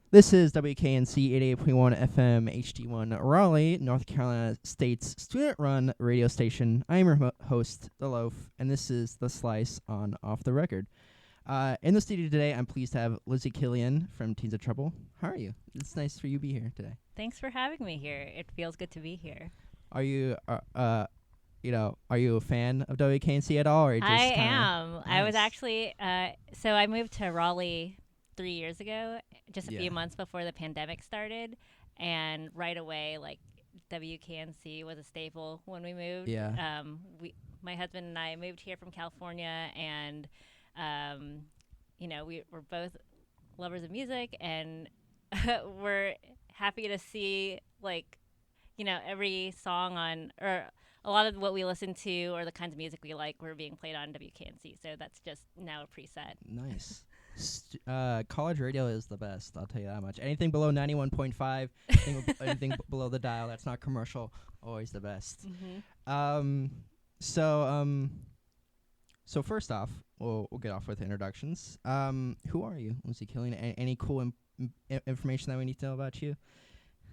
This is WKNC 88.1 FM HD1 Raleigh, North Carolina State's student-run radio station. I am your host, The Loaf, and this is The Slice on Off the Record. In the studio today, I'm pleased to have Lizzie Killian from Teens in Trouble. How are you? It's nice for you to be here today. Thanks for having me here. It feels good to be here. Are you, are you a fan of WKNC at all? Or just I am. Nice. I was actually, so I moved to Raleigh 3 years ago, just a few months before the pandemic started. And right away, like, WKNC was a staple when we moved. Yeah. My husband and I moved here from California, and, we were both lovers of music, and we're happy to see, every song or a lot of what we listen to or the kinds of music we like were being played on WKNC. So that's just now a preset. Nice. College radio is the best, I'll tell you that much. Anything below 91.5, anything below the dial that's not commercial, always the best. Mm-hmm. So first off, we'll get off with introductions. Who are you, Lizzie Killian? Any cool information that we need to know about you?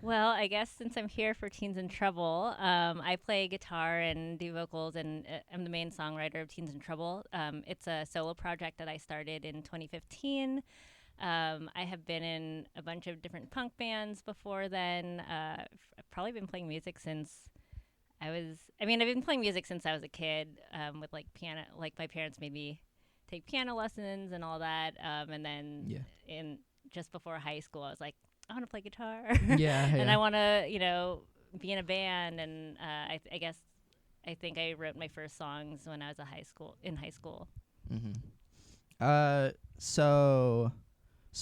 Well, I guess since I'm here for Teens in Trouble, I play guitar and do vocals, and I'm the main songwriter of Teens in Trouble. It's a solo project that I started in 2015. I have been in a bunch of different punk bands before then. I've probably been playing music since I've been playing music since I was a kid, with piano. Like, my parents made me take piano lessons and all that. And then just before high school, I was like, I want to play guitar. And I want to, be in a band. And I think I wrote my first songs when I was in high school. Mm-hmm. So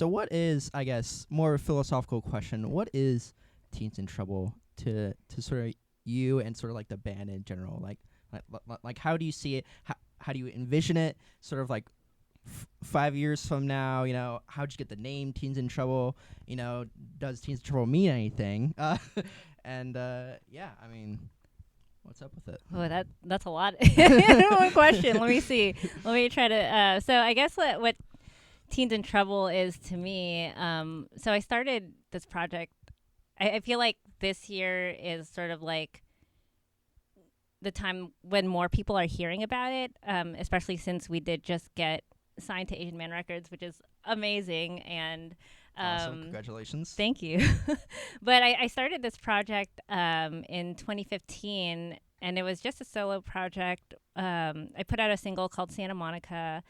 what is, I guess, more philosophical question, what is Teens in Trouble to sort of you and sort of like the band in general? Like how do you see it? How do you envision it? Sort of like 5 years from now, how'd you get the name Teens in Trouble? Does Teens in Trouble mean anything? What's up with it? Oh, that's a lot. One question. Let me see. Let me try to. So I guess what Teens in Trouble is to me. So I started this project. I feel like this year is sort of like the time when more people are hearing about it, especially since we did just get signed to Asian Man Records, which is amazing. And awesome. Congratulations. Thank you. But I started this project in 2015, and it was just a solo project. I put out a single called Santa Monica,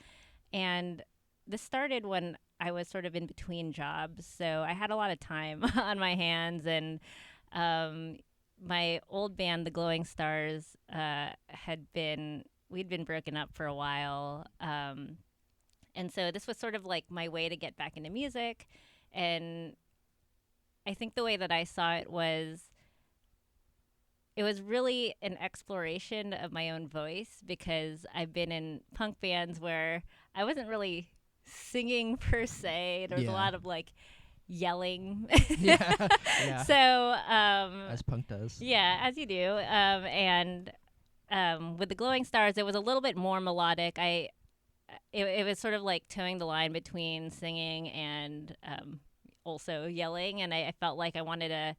and this started when I was sort of in between jobs, so I had a lot of time on my hands. And my old band, the Glowing Stars, we'd been broken up for a while. And so this was sort of like my way to get back into music. And I think the way that I saw it was really an exploration of my own voice, because I've been in punk bands where I wasn't really singing per se. There was a lot of yelling. So as punk does. Yeah, as you do. And with the Glowing Stars, it was a little bit more melodic. It was sort of like towing the line between singing and also yelling, and I felt like I wanted to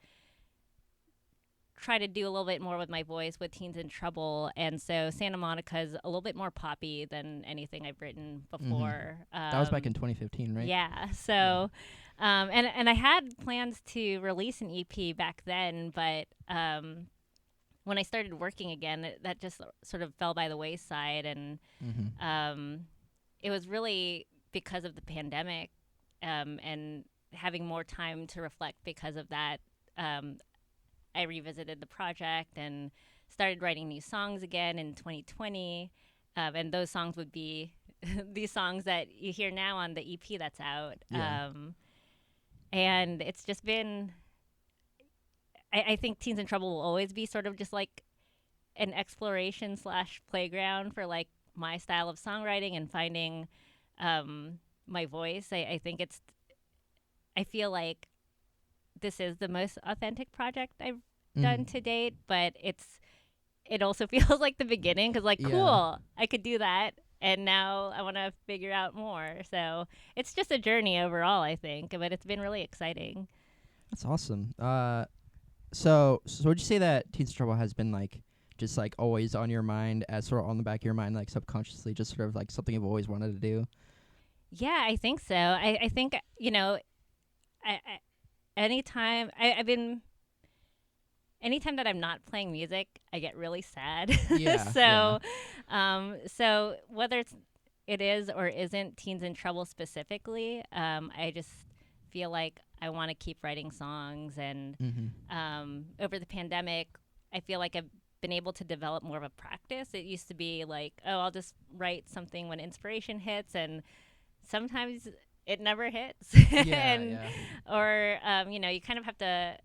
try to do a little bit more with my voice with Teens in Trouble. And so Santa Monica is a little bit more poppy than anything I've written before. That was back in 2015, right? Yeah. So, and I had plans to release an EP back then, but when I started working again, that just sort of fell by the wayside. And it was really because of the pandemic and having more time to reflect because of that. I revisited the project and started writing new songs again in 2020. And those songs would be these songs that you hear now on the EP that's out. Yeah. And it's just been, I think Teens in Trouble will always be sort of just like an exploration / playground for like my style of songwriting and finding my voice. I feel like this is the most authentic project I've done to date, but it also feels like the beginning, because cool, I could do that and now I want to figure out more. So it's just a journey overall, I think, but it's been really exciting. That's awesome. So would you say that Teens in Trouble has been like just like always on your mind, as sort of on the back of your mind, like subconsciously, just sort of like something you've always wanted to do? Yeah, I think so. I think, I anytime I've been anytime that I'm not playing music, I get really sad. Yeah. So, so whether it is or isn't Teens in Trouble specifically, I just feel like I want to keep writing songs. And over the pandemic, I feel like I've been able to develop more of a practice. It used to be like, oh, I'll just write something when inspiration hits, and sometimes it never hits. And or you kind of have to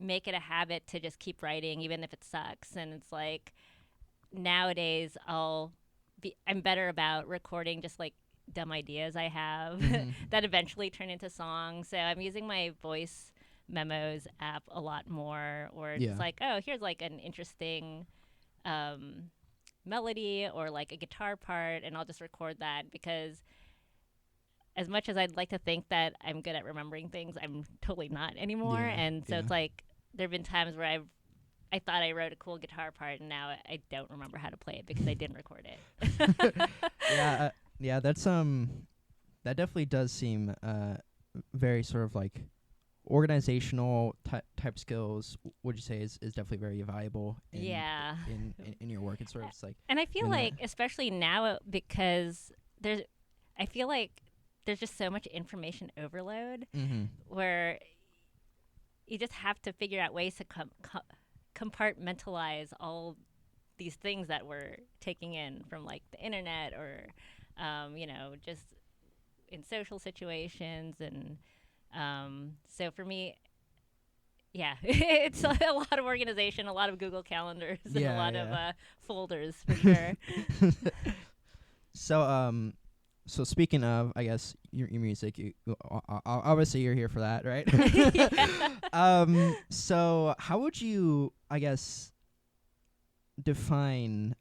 make it a habit to just keep writing even if it sucks. And it's like nowadays I'm better about recording just like dumb ideas I have that eventually turn into songs. So I'm using my voice memos app a lot more, or it's like, oh, here's like an interesting melody or like a guitar part, and I'll just record that, because as much as I'd like to think that I'm good at remembering things, I'm totally not anymore. And so it's like there have been times where I thought I wrote a cool guitar part, and now I don't remember how to play it because I didn't record it. Yeah, that's that definitely does seem very sort of like organizational type skills. Would you say is definitely very valuable in your work? It's sort of just like, and I feel like especially now, because I feel like there's just so much information overload where you just have to figure out ways to compartmentalize all these things that we're taking in from like the internet, or just in social situations. And so for me, it's a lot of organization, a lot of Google calendars, and a lot of folders for sure. So speaking of, I guess, your music, obviously you're here for that, right? So how would you, I guess, define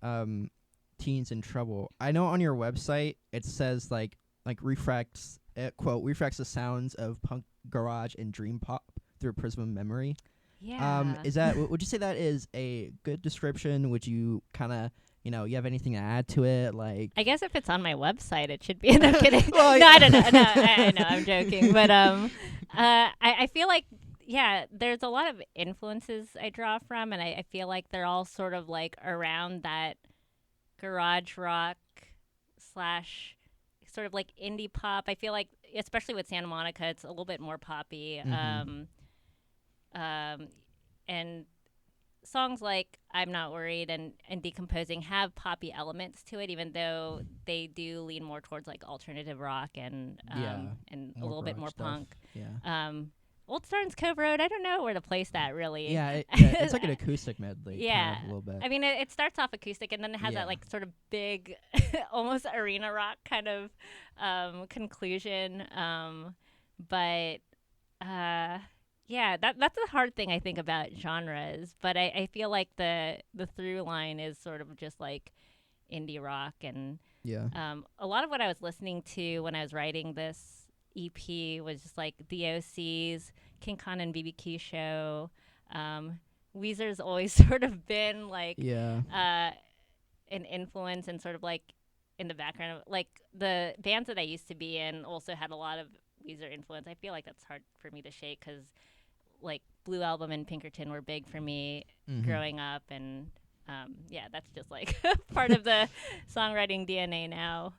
Teens in Trouble? I know on your website it says like refracts, quote, refracts the sounds of punk, garage, and dream pop through a prism of memory. Yeah. Is that, would you say that is a good description? Would you kind of, you have anything to add to it? Like, I guess if it's on my website, it should be. No, kidding. Well, no, I don't know. No, I know, I'm joking. But I feel like, there's a lot of influences I draw from, and I feel like they're all sort of like around that garage rock / sort of like indie pop. I feel like, especially with Santa Monica, it's a little bit more poppy. And songs like I'm Not Worried and Decomposing have poppy elements to it, even though they do lean more towards like alternative rock and a little bit more stuff. punk. Yeah. Old Starnes Cove Road, I don't know where to place that really. Yeah, it's like an acoustic medley. Yeah, kind of, a little bit. I mean, it starts off acoustic, and then it has that like sort of big, almost arena rock kind of conclusion. But that's a hard thing I think about genres. But I feel like the through line is sort of just like indie rock, and a lot of what I was listening to when I was writing this EP was just like the OCs, King Khan and BB Show. Weezer's always sort of been like an influence, and sort of like in the background of like the bands that I used to be in also had a lot of Weezer influence. I feel like that's hard for me to shake, because like Blue Album and Pinkerton were big for me growing up, and that's just like part of the songwriting DNA now.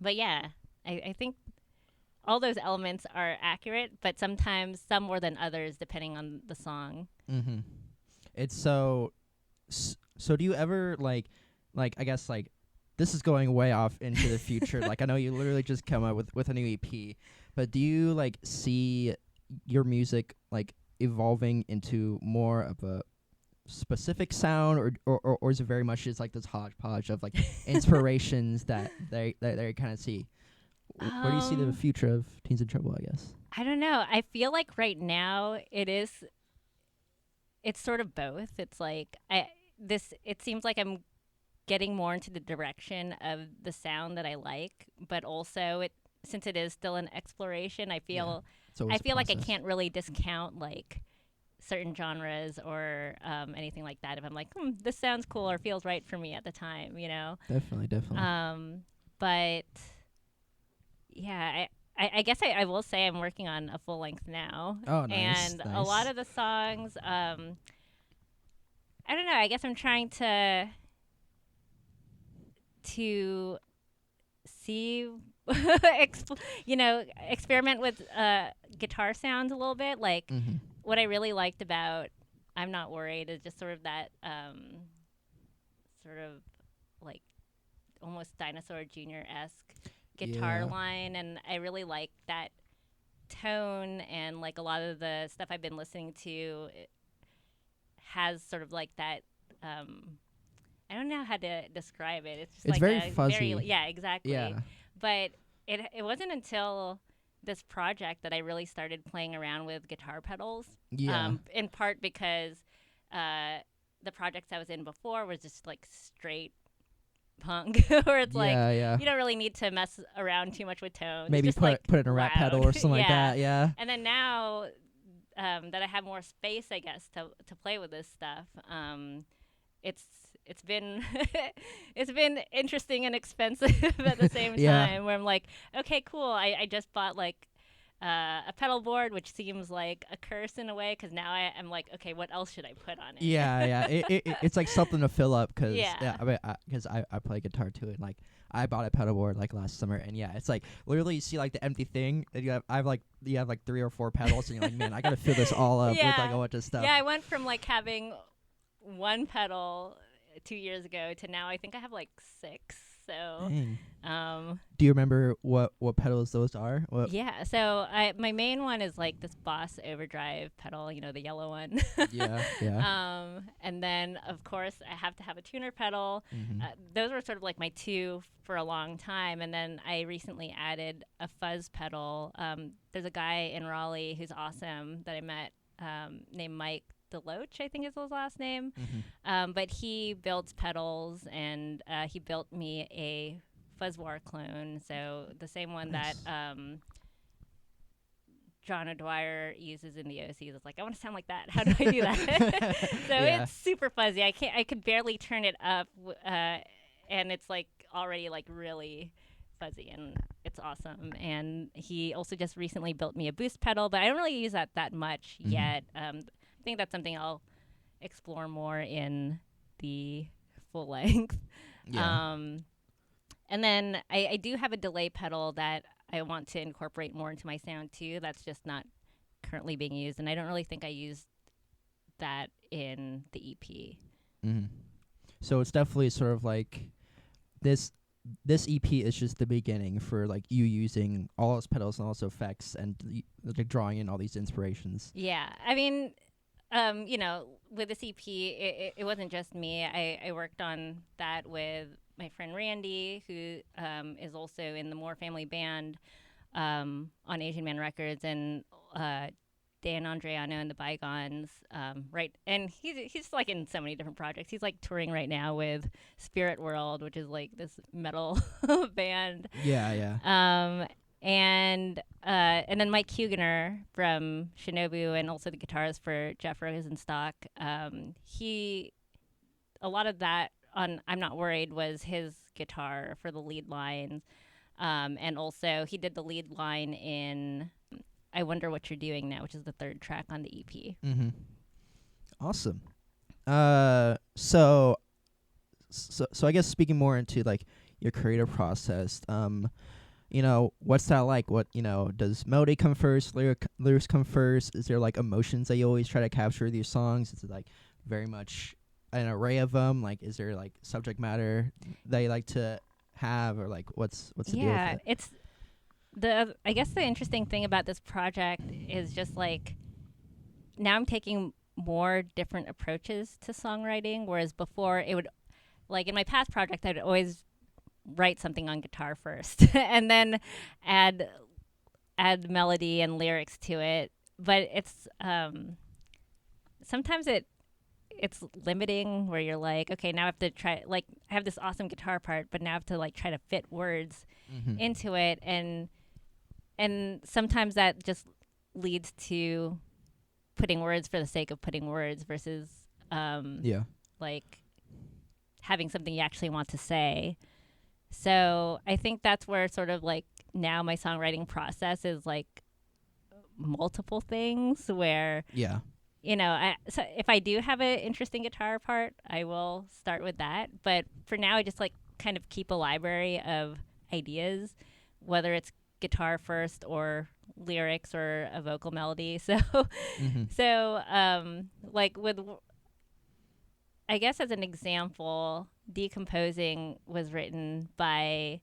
But yeah, I think all those elements are accurate, but sometimes some more than others depending on the song. It's so do you ever like I guess like this is going way off into the future. Like I know you literally just come up with a new EP, but do you like see your music like evolving into more of a specific sound, or is it very much just like this hodgepodge of like inspirations that they kind of see? Where do you see the future of Teens in Trouble, I guess? I don't know. I feel like right now it's sort of both. It's like it seems like I'm getting more into the direction of the sound that I like, but also since it is still an exploration, I feel like I can't really discount like certain genres or anything like that if I'm like, this sounds cool or feels right for me at the time, you know. Definitely. But yeah, I guess I will say I'm working on a full length now. Oh, nice. And a lot of the songs, I don't know, I guess I'm trying to see, experiment with guitar sounds a little bit. Like what I really liked about I'm Not Worried is just sort of that sort of like almost Dinosaur Jr.-esque guitar line, and I really like that tone, and like a lot of the stuff I've been listening to has sort of like that I don't know how to describe it. It's just it's like very fuzzy. Yeah, exactly. Yeah. But it wasn't until this project that I really started playing around with guitar pedals. Yeah. In part because the projects I was in before was just like straight punk, where it's like you don't really need to mess around too much with tones. Maybe just put like in a rap pedal or something like that. Yeah. And then now that I have more space, I guess, to play with this stuff, it's been it's been interesting and expensive at the same time. Where I'm like, okay, cool. I just bought like a pedal board, which seems like a curse in a way, because now I'm like, okay, what else should I put on it? Yeah. It's like something to fill up, because I play guitar too, and like I bought a pedal board like last summer, and it's like literally you see like the empty thing, and you have like 3 or 4 pedals, and you're like, man, I gotta fill this all up with like a bunch of stuff. Yeah, I went from like having one pedal 2 years ago to now I think I have like 6. So do you remember what pedals those are? Yeah, so my main one is like this Boss Overdrive pedal, the yellow one. Yeah. And then of course I have to have a tuner pedal. Those were sort of like my 2 for a long time, and then I recently added a fuzz pedal. There's a guy in Raleigh who's awesome that I met named Mike Deloach, I think is his last name. But he builds pedals, and he built me a Fuzzwar clone, so the same one that John O'Dwyer uses in the OCs. It's like, I want to sound like that. How do I do that? So it's super fuzzy. I could barely turn it up, and it's like already like really fuzzy, and it's awesome. And he also just recently built me a boost pedal, but I don't really use that much yet. I think that's something I'll explore more in the full length. Yeah. And then I do have a delay pedal that I want to incorporate more into my sound too. That's just not currently being used, and I don't really think I used that in the EP. So it's definitely sort of like this EP is just the beginning for like you using all those pedals and also effects and like drawing in all these inspirations. Yeah, I mean, with this EP, it wasn't just me. I worked on that with my friend Randy, who is also in the Moore Family Band on Asian Man Records, and Dan Andreano and the Bygones, right? And he's like in so many different projects. He's like touring right now with Spirit World, which is like this metal band. Yeah. And then Mike Hugener from Shinobu, and also the guitarist for Jeff Rosenstock. A lot of that on I'm Not Worried was his guitar for the lead lines. And also he did the lead line in I Wonder What You're Doing Now, which is the 3rd track on the EP. Awesome. So I guess speaking more into like your creative process, what's that like? What, does melody come first, lyrics come first? Is there like emotions that you always try to capture with your songs? Is it like very much an array of them? Like, is there like subject matter that you like to have, or like what's the deal with it? I guess the interesting thing about this project is just like now I'm taking more different approaches to songwriting, whereas before it would, like in my past project, I'd always write something on guitar first and then add melody and lyrics to it. But it's sometimes it it's limiting where you're like, okay, now I have to try, like, I have this awesome guitar part, but now I have to like try to fit words into it. And sometimes that just leads to putting words for the sake of putting words versus like having something you actually want to say. So I think that's where sort of like now my songwriting process is like multiple things where you know, so if I do have an interesting guitar part, I will start with that. But for now, I just like kind of keep a library of ideas, whether it's guitar first or lyrics or a vocal melody. So, like with, I guess as an example, Decomposing was written by,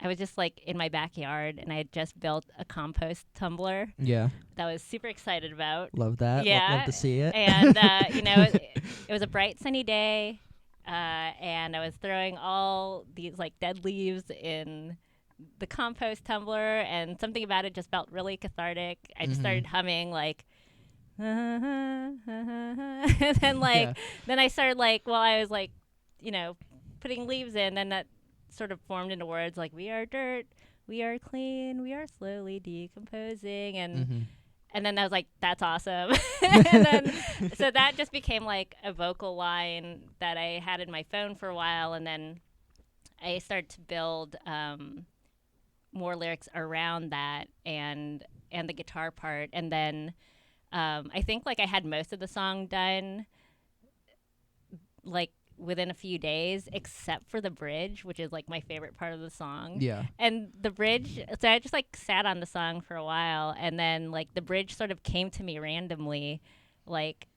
I was just like in my backyard and I had just built a compost tumbler. Yeah. That I was super excited about. Love that. Yeah. Love to see it. And, you know, it was a bright sunny day. And I was throwing all these like dead leaves in the compost tumbler, and something about it just felt really cathartic. I just started humming like, and then like, then I started like, while I was like, you know, putting leaves in, and that sort of formed into words like, we are dirt, we are clean, we are slowly decomposing. And and then I was like, that's awesome. And then so that just became like a vocal line that I had in my phone for a while. And then I started to build more lyrics around that and the guitar part. And then I think like I had most of the song done like within a few days, except for the bridge, which is like my favorite part of the song. Yeah. And the bridge, so I just like sat on the song for a while, and then like the bridge sort of came to me randomly. Like,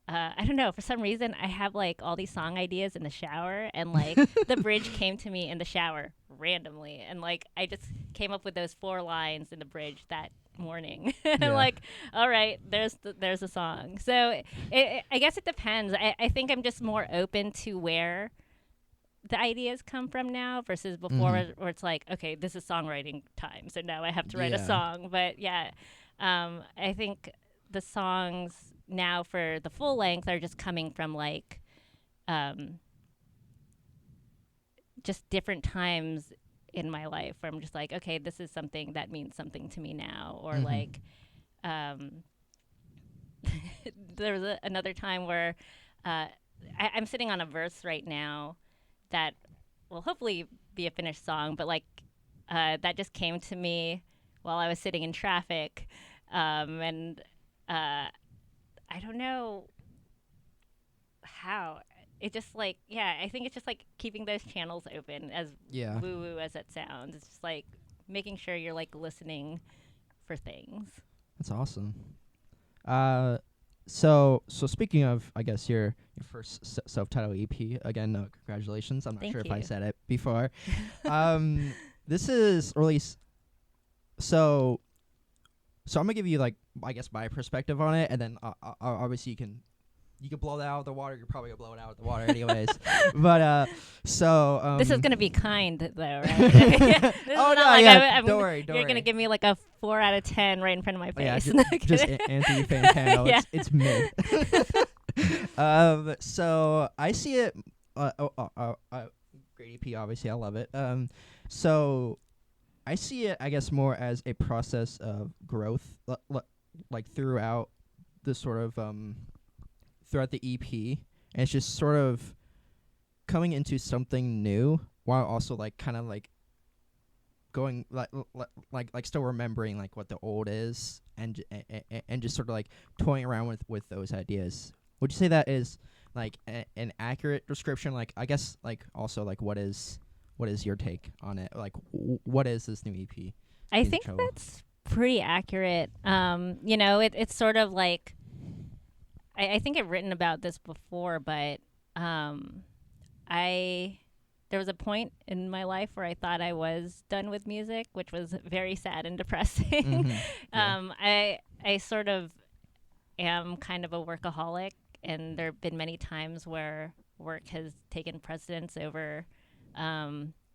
I don't know, for some reason I have like all these song ideas in the shower, and like the bridge came to me in the shower randomly. And like I just came up with those 4 lines in the bridge that morning. And like, all right, there's a song. So I guess it depends. I think I'm just more open to where the ideas come from now versus before, where it's like, okay, this is songwriting time, so now I have to write a song. But I think the songs now for the full length are just coming from like just different times in my life where I'm just like, okay, this is something that means something to me now. Or like, there was another time where I'm sitting on a verse right now that will hopefully be a finished song, but like that just came to me while I was sitting in traffic. And I don't know how. It just like, I think it's just like keeping those channels open, as woo-woo as it sounds. It's just like making sure you're like listening for things. That's awesome. So speaking of, I guess your first self-titled EP, again, congratulations. I'm not Thank sure if you. I said it before. This is released. So I'm gonna give you like, I guess, my perspective on it, and then obviously you can blow that out of the water. You're probably gonna blow it out of the water anyways. But so this is gonna be kind though, right? Don't worry. You're gonna give me like a 4 out of 10 right in front of my face. Just Anthony Fantano. It's mid. So I see it. Great EP, obviously, I love it. So I see it, I guess, more as a process of growth, like throughout the sort of throughout the EP, and it's just sort of coming into something new while also like kind of like going like still remembering like what the old is, and just sort of like toying around with those ideas. Would you say that is like an accurate description? Like, I guess, like also like what is your take on it? Like what is this new EP? I think that's pretty accurate. You know, it's sort of like, I think I've written about this before, but there was a point in my life where I thought I was done with music, which was very sad and depressing. I sort of am kind of a workaholic, and there have been many times where work has taken precedence over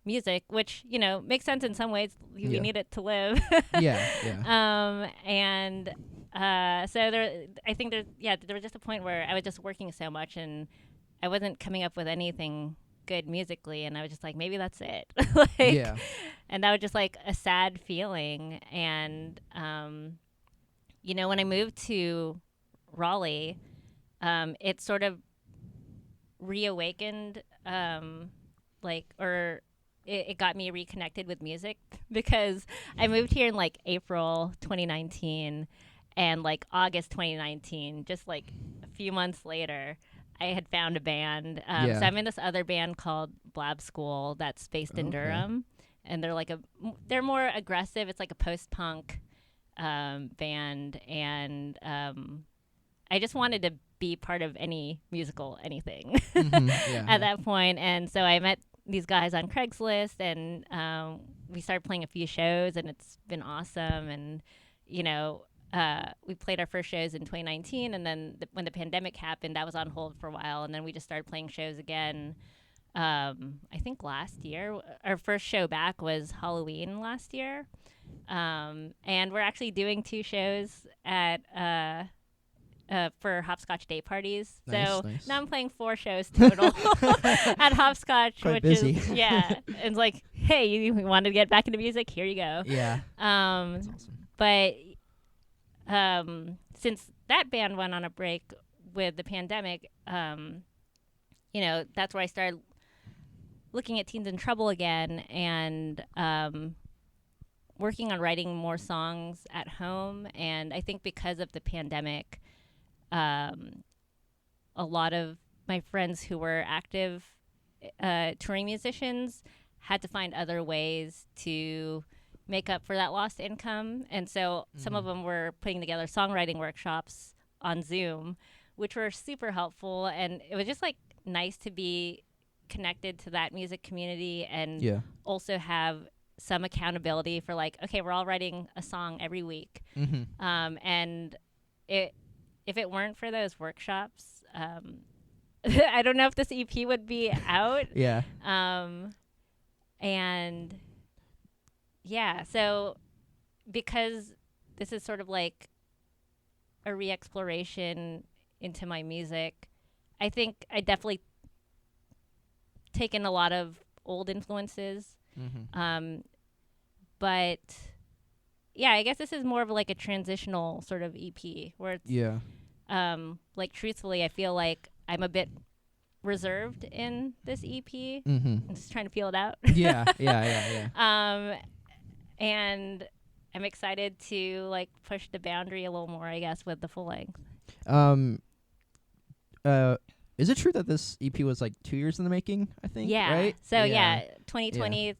music, which, you know, makes sense in some ways. You need it to live. Yeah. And So I think there was just a point where I was just working so much and I wasn't coming up with anything good musically, and I was just like, maybe that's it. Like, Yeah. and that was just like a sad feeling. And when I moved to Raleigh, it sort of reawakened, or it got me reconnected with music because I moved here in like April 2019, and like August 2019, just like a few months later, I had found a band. So I'm in this other band called Blab School that's based in Durham, and they're more aggressive. It's like a post-punk band, and I just wanted to be part of any musical anything at that point. And so I met these guys on Craigslist, and we started playing a few shows, and it's been awesome. And we played our first shows in 2019, and then when the pandemic happened, that was on hold for a while, and then we just started playing shows again. I think last year, our first show back was Halloween last year, and we're actually doing 2 shows at for Hopscotch Day Parties. Nice. Now I'm playing 4 shows total at Hopscotch, Quite which busy. is it's like, hey, you want to get back into music? Here you go. Yeah. That's awesome. But since that band went on a break with the pandemic, that's where I started looking at Teens in Trouble again, and working on writing more songs at home. And I think because of the pandemic, a lot of my friends who were active touring musicians had to find other ways to make up for that lost income. And so some of them were putting together songwriting workshops on Zoom, which were super helpful. And it was just like nice to be connected to that music community, and also have some accountability for like, okay, we're all writing a song every week. And if it weren't for those workshops, I don't know if this EP would be out. And so because this is sort of like a re-exploration into my music, I think I definitely taken a lot of old influences. But yeah, I guess this is more of like a transitional sort of EP where it's like, truthfully, I feel like I'm a bit reserved in this EP. I'm just trying to feel it out. And I'm excited to like push the boundary a little more, I guess, with the full length. Is it true that this EP was like 2 years in the making, I think? Right? So 2020,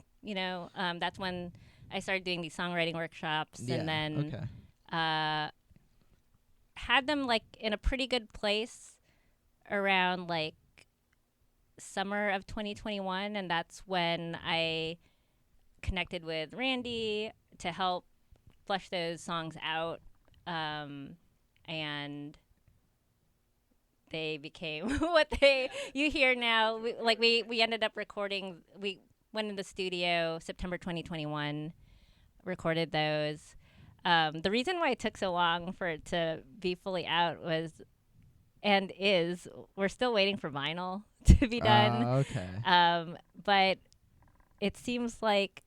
that's when I started doing these songwriting workshops, and then had them like in a pretty good place around like summer of 2021, and that's when I connected with Randy to help flesh those songs out, and they became what you hear now. We ended up recording. We went in the studio September 2021, recorded those. The reason why it took so long for it to be fully out we're still waiting for vinyl to be done. But it seems like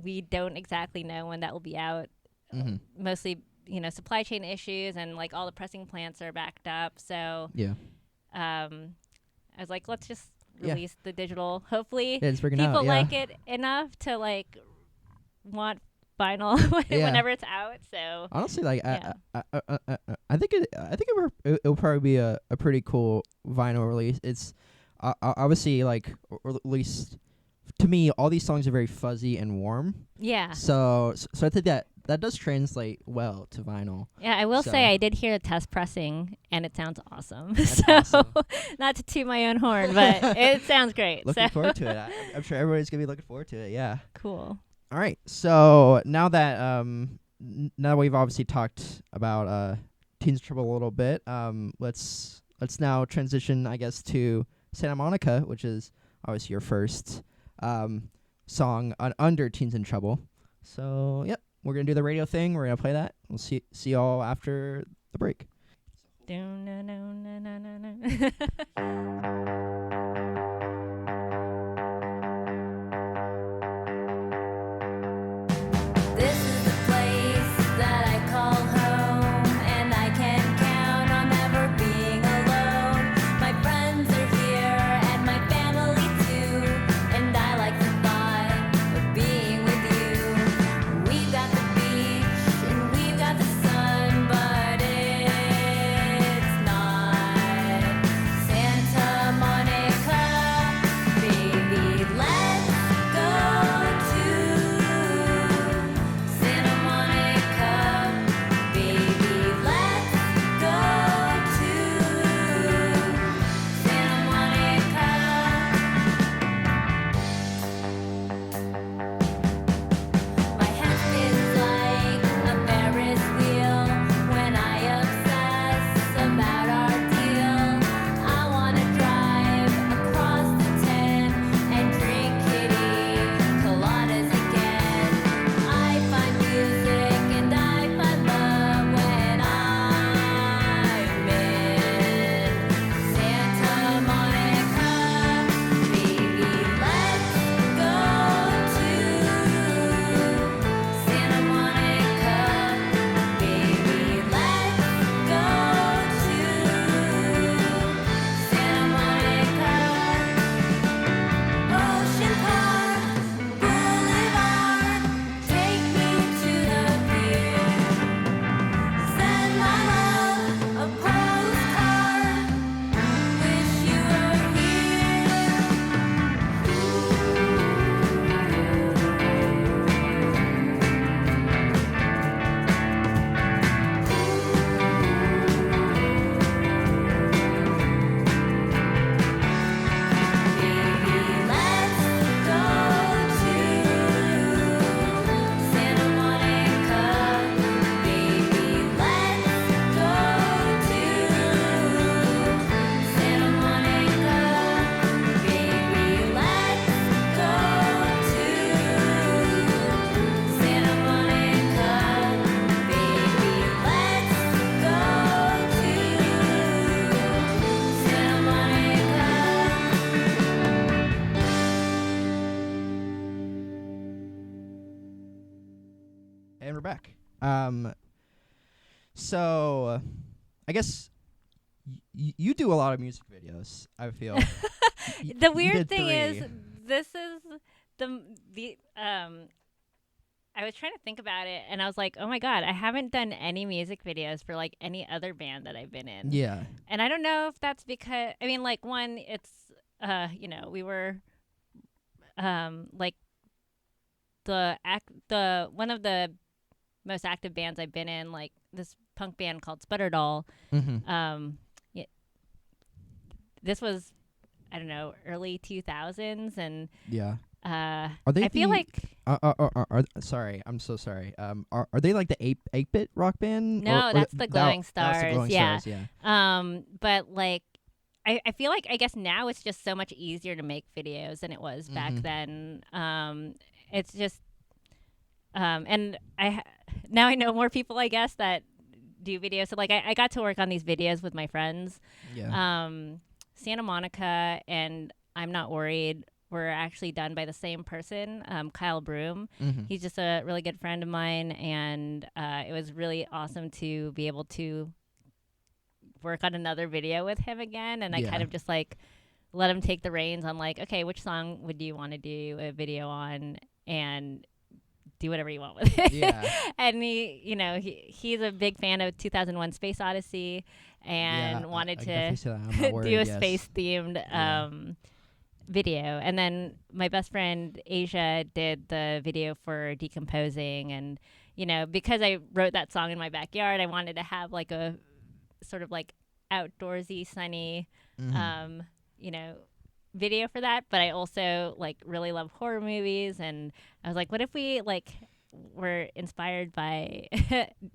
we don't exactly know when that will be out. Mostly, supply chain issues, and like all the pressing plants are backed up. So I was like, let's just release the digital. Hopefully people like it enough to like want vinyl whenever it's out. So honestly, like I think it'll probably be a pretty cool vinyl release. It's obviously like, or at least to me, all these songs are very fuzzy and warm. So I think that does translate well to vinyl. I will say I did hear a test pressing, and it sounds awesome. That's awesome. Not to toot my own horn, but it sounds great. Looking forward to it. I'm sure everybody's gonna be looking forward to it. Yeah. Cool. All right. So now that now we've obviously talked about Teens in Trouble a little bit, let's now transition, I guess, to Santa Monica, which is obviously your first song under Teens in Trouble. So, yep. we're gonna do the radio thing. We're gonna play that. We'll see y'all after the break. And we're back. So I guess you do a lot of music videos, I feel. The weird thing is, this is the I was trying to think about it, and I was like, oh my God, I haven't done any music videos for like any other band that I've been in. Yeah. And I don't know if that's because, I mean, like, one, it's, we were, like, one of the most active bands I've been in, like this punk band called Sputterdoll. Mm-hmm. This was, I don't know, early 2000s, and yeah. Are they? I feel like. Sorry, I'm so sorry. Are they like the 8-bit rock band? No, that's the Glowing Stars. That's the Glowing Stars, yeah. But like, I feel like, I guess now it's just so much easier to make videos than it was back then. It's just, and now I know more people, I guess, that do videos. So like, I got to work on these videos with my friends. Yeah. Santa Monica and I'm Not Worried were actually done by the same person, Kyle Broom. Mm-hmm. He's just a really good friend of mine, and it was really awesome to be able to work on another video with him again. And I kind of just like let him take the reins on like, okay, which song would you want to do a video on, and do whatever you want with it. Yeah. And he's a big fan of 2001 Space Odyssey, and wanted to do a space themed video. And then my best friend Asia did the video for Decomposing, and because I wrote that song in my backyard, I wanted to have like a sort of like outdoorsy, sunny video for that. But I also like really love horror movies, and I was like, what if we like were inspired by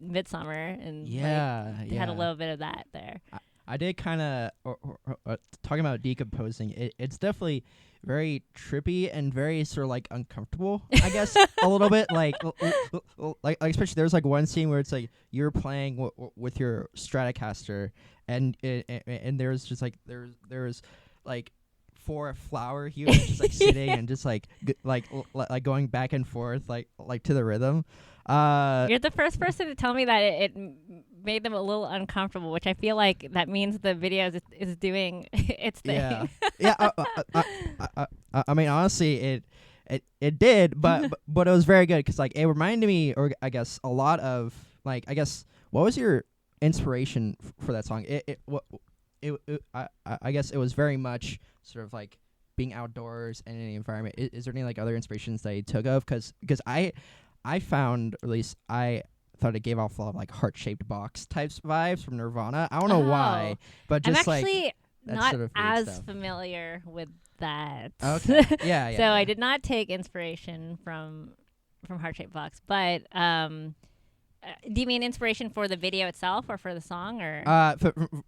Midsommar, and had a little bit of that there. I did kind of talking about Decomposing. It's definitely very trippy and very sort of like uncomfortable, I guess, a little bit. Like especially there's like one scene where it's like you're playing with your Stratocaster, and there's just like there's like 4 flower humans just like sitting and just like like going back and forth like to the rhythm. You're the first person to tell me that it made them a little uncomfortable, which I feel like that means the video is doing its thing. Yeah, yeah. I mean, honestly, it did, but but it was very good because like it reminded me, or I guess a lot of like I guess what was your inspiration for that song? I guess it was very much sort of like being outdoors and in the environment. Is there any like other inspirations that you took of? Because I found, or at least I thought it gave off a lot of like heart-shaped box types vibes from Nirvana. I don't know why, but just I'm actually like not sort of as stuff. familiar with that. Okay. Yeah. So I did not take inspiration from heart-shaped box, but do you mean inspiration for the video itself or for the song, or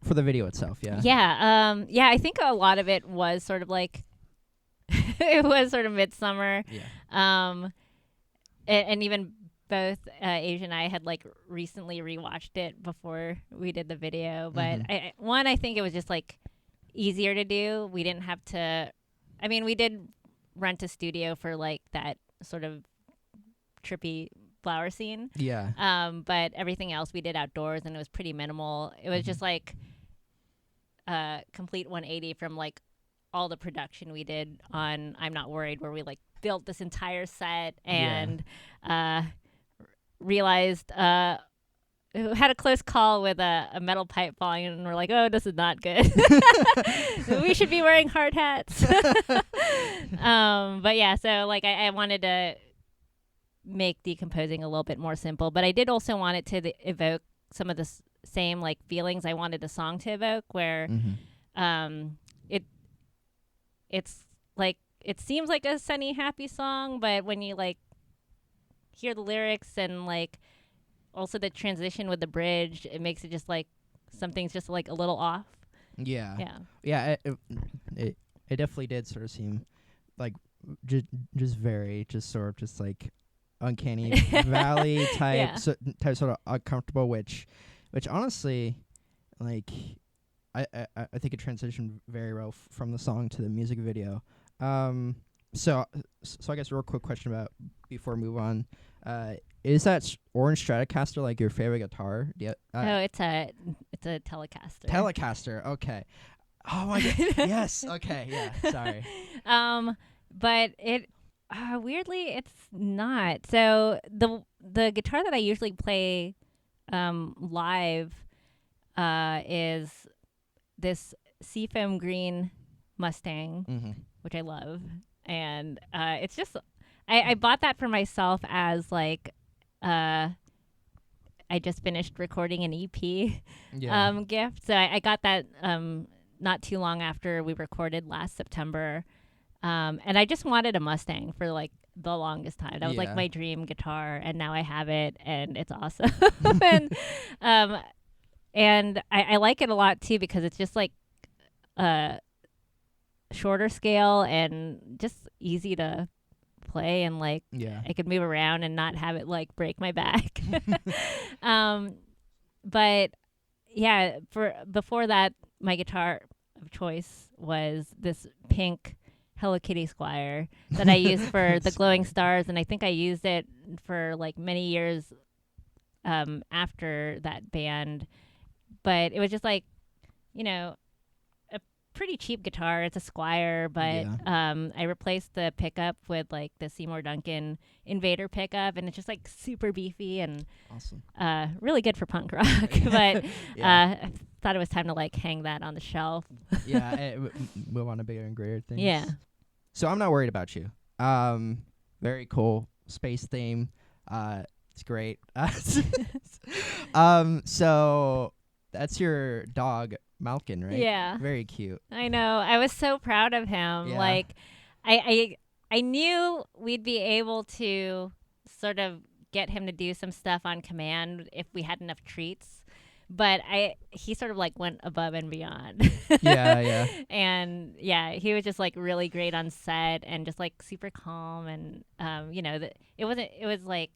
for the video itself? Yeah. Yeah. I think a lot of it was sort of like it was sort of Midsummer. Yeah. And even both Asia and I had like recently rewatched it before we did the video. But I think it was just like easier to do. We didn't have to. I mean, we did rent a studio for like that sort of trippy flower scene. Yeah. But everything else we did outdoors, and it was pretty minimal. It was just like a complete 180 from like all the production we did on I'm Not Worried, where we like built this entire set and realized had a close call with a metal pipe falling, and we're like, oh, this is not good. We should be wearing hard hats. But yeah, so like I wanted to make decomposing a little bit more simple, but I did also want it to evoke some of the same like feelings I wanted the song to evoke, where it's like it seems like a sunny, happy song, but when you like hear the lyrics and like also the transition with the bridge, it makes it just like something's just like a little off. Yeah. Yeah. Yeah. It definitely did sort of seem like just very just sort of just like uncanny valley type type sort of uncomfortable, which honestly, like I think it transitioned very well from the song to the music video. So I guess a real quick question about before we move on, is that orange Stratocaster like your favorite guitar? Yeah. No, it's a Telecaster. Telecaster. Okay. Oh my god. Yes. Okay. Yeah. Sorry. But it weirdly it's not. So the guitar that I usually play live is this seafoam green Mustang, which I love, and it's just I bought that for myself as like I just finished recording an EP gift, so I got that not too long after we recorded last September, and I just wanted a Mustang for like the longest time. That was like my dream guitar, and now I have it, and it's awesome. And I like it a lot too because it's just like shorter scale and just easy to play, and like I could move around and not have it like break my back. But yeah, before that, my guitar of choice was this pink Hello Kitty Squire that I used for the Glowing Stars, and I think I used it for like many years after that band. But it was just like, you know, a pretty cheap guitar. It's a Squire, but I replaced the pickup with like the Seymour Duncan Invader pickup, and it's just like super beefy and awesome. Really good for punk rock. But I thought it was time to like hang that on the shelf. Move on to bigger and greater things. Yeah. So I'm Not Worried About You. Very cool space theme. It's great. So that's your dog Malkin, right? Yeah. Very cute. I know. I was so proud of him. Yeah. Like I knew we'd be able to sort of get him to do some stuff on command if we had enough treats. but he sort of like went above and beyond. Yeah. And yeah, he was just like really great on set and just like super calm. And it was like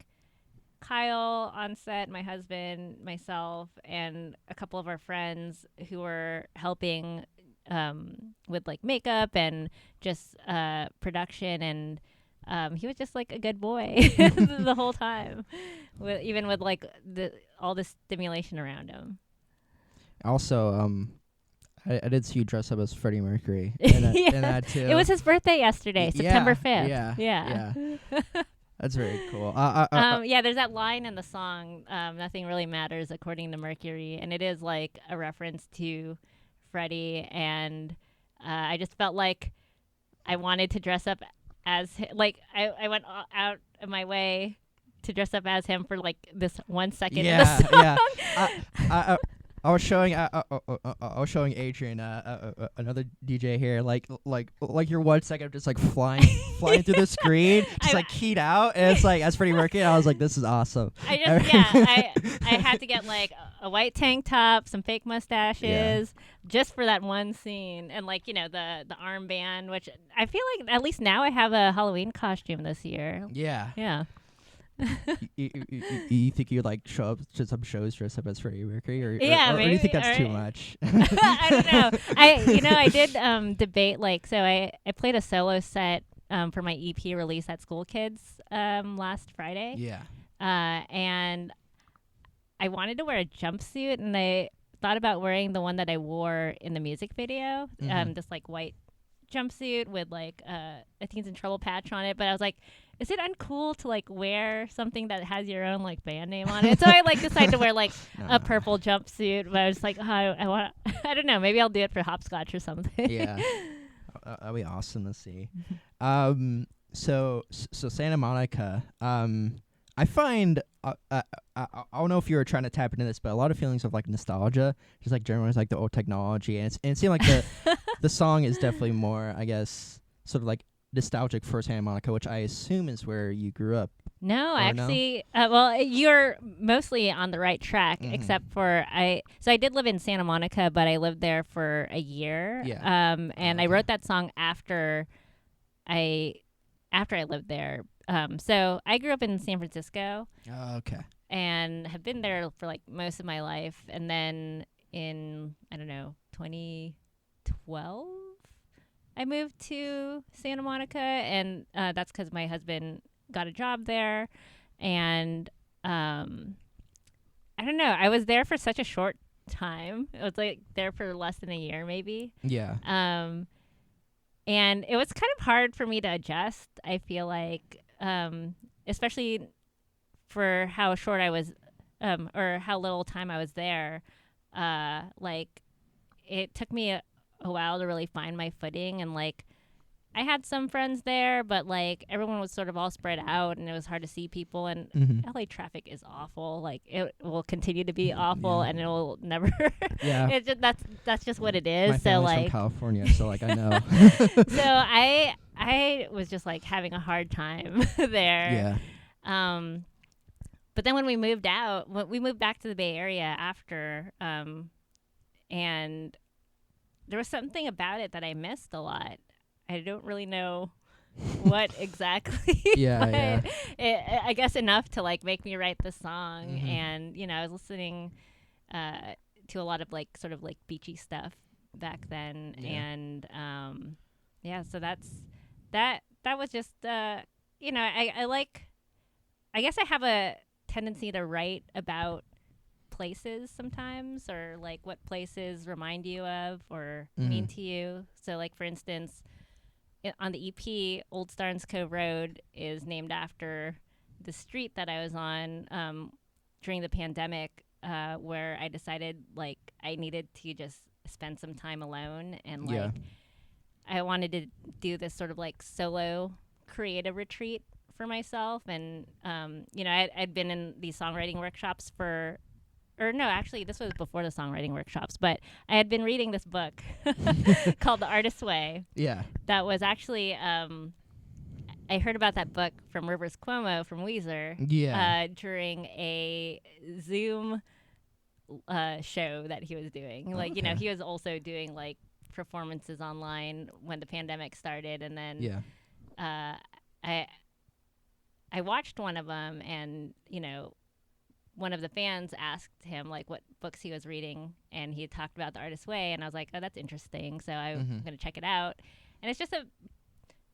Kyle on set, my husband, myself, and a couple of our friends who were helping with like makeup and just production. And he was just like a good boy the whole time, even with like all the stimulation around him. Also, I did see you dress up as Freddie Mercury in that too. It was his birthday yesterday, September 5th. Yeah. That's very cool. There's that line in the song, "Nothing really matters according to Mercury," and it is like a reference to Freddie. And I just felt like I wanted to dress up as like I went out of my way to dress up as him for like this 1 second. In the song. Yeah. I was showing Adrian, another DJ here, like your 1 second just like flying through the screen, just like keyed out, and it's like as Freddie Mercury. I was like, this is awesome. I had to get like a white tank top, some fake mustaches, just for that one scene, and like the armband, which I feel like at least now I have a Halloween costume this year. Yeah. You think you'd like show up to some shows dressed up as Freddie Mercury, or do you think that's too much? I don't know. I did debate so I played a solo set for my EP release at School Kids last Friday. Yeah. And I wanted to wear a jumpsuit, and I thought about wearing the one that I wore in the music video, this like white jumpsuit with like a Teens in Trouble patch on it. But I was like, is it uncool to like wear something that has your own like band name on it? So I like decided to wear like a purple jumpsuit. But I was like, I don't know, maybe I'll do it for hopscotch or something. Yeah, that'd be awesome to see. So Santa Monica. I find I don't know if you were trying to tap into this, but a lot of feelings of like nostalgia, just like generally like the old technology, and it seemed like the song is definitely more, I guess, sort of like nostalgic for Santa Monica, which I assume is where you grew up. No, actually, well, you're mostly on the right track, except for I did live in Santa Monica, but I lived there for a year. Yeah. And I wrote that song after I lived there. So I grew up in San Francisco. Oh, okay. And have been there for like most of my life. And then in, 2012, I moved to Santa Monica, and that's because my husband got a job there. And I don't know, I was there for such a short time. I was like there for less than a year, maybe. Yeah. And it was kind of hard for me to adjust, I feel like, especially for how short I was, or how little time I was there. Like, it took me a while to really find my footing, and like, I had some friends there, but like everyone was sort of all spread out, and it was hard to see people. And LA traffic is awful. Like, it will continue to be awful, and it will never. Yeah, it's just, that's just what it is. My so family's like from California, so like I know. So I was just like having a hard time there. Yeah. But then when we moved back to the Bay Area after, and there was something about it that I missed a lot. I don't really know what exactly. Yeah. I guess enough to like make me write the song. And I was listening to a lot of like sort of like beachy stuff back then. Yeah. And so that was just I guess I have a tendency to write about places sometimes, or like what places remind you of or mean to you. So like, for instance, on the EP, Old Starnes Cove Road is named after the street that I was on during the pandemic, where I decided like I needed to just spend some time alone, and like I wanted to do this sort of like solo creative retreat for myself. And I'd been in these songwriting workshops actually this was before the songwriting workshops, but I had been reading this book called The Artist's Way. Yeah. That was actually I heard about that book from Rivers Cuomo from Weezer. Yeah. During a Zoom show that he was doing. Like, you know, he was also doing like performances online when the pandemic started, and then I watched one of them, and you know, one of the fans asked him like what books he was reading, and he talked about The Artist's Way, and I was like, oh, that's interesting, so I'm gonna check it out. And it's just